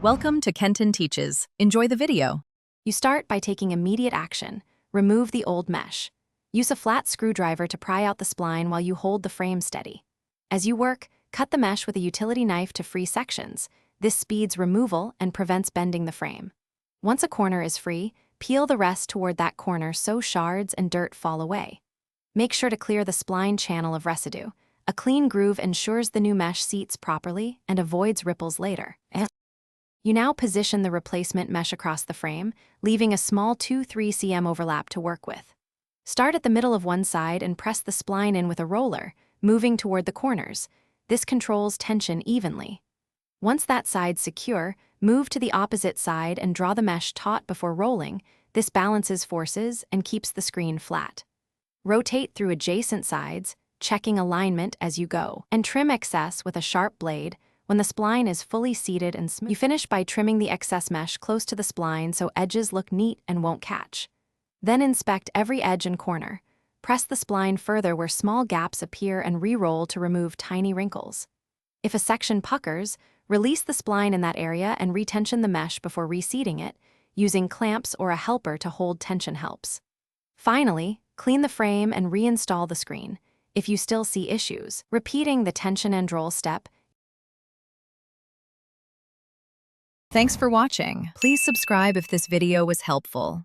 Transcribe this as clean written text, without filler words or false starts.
Welcome to Kenton Teaches. Enjoy the video. You start by taking immediate action. Remove the old mesh. Use a flat screwdriver to pry out the spline while you hold the frame steady. As you work, cut the mesh with a utility knife to free sections. This speeds removal and prevents bending the frame. Once a corner is free, peel the rest toward that corner so shards and dirt fall away. Make sure to clear the spline channel of residue. A clean groove ensures the new mesh seats properly and avoids ripples later. You now position the replacement mesh across the frame, leaving a small 2-3 cm overlap to work with. Start at the middle of one side and press the spline in with a roller, moving toward the corners. This controls tension evenly. Once that side's secure, move to the opposite side and draw the mesh taut before rolling. This balances forces and keeps the screen flat. Rotate through adjacent sides, checking alignment as you go, and trim excess with a sharp blade. When the spline is fully seated and smooth, you finish by trimming the excess mesh close to the spline so edges look neat and won't catch. Then inspect every edge and corner. Press the spline further where small gaps appear and re-roll to remove tiny wrinkles. If a section puckers, release the spline in that area and retension the mesh before reseating it. Using clamps or a helper to hold tension helps. Finally, clean the frame and reinstall the screen. If you still see issues, repeating the tension and roll step. Thanks for watching. Please subscribe if this video was helpful.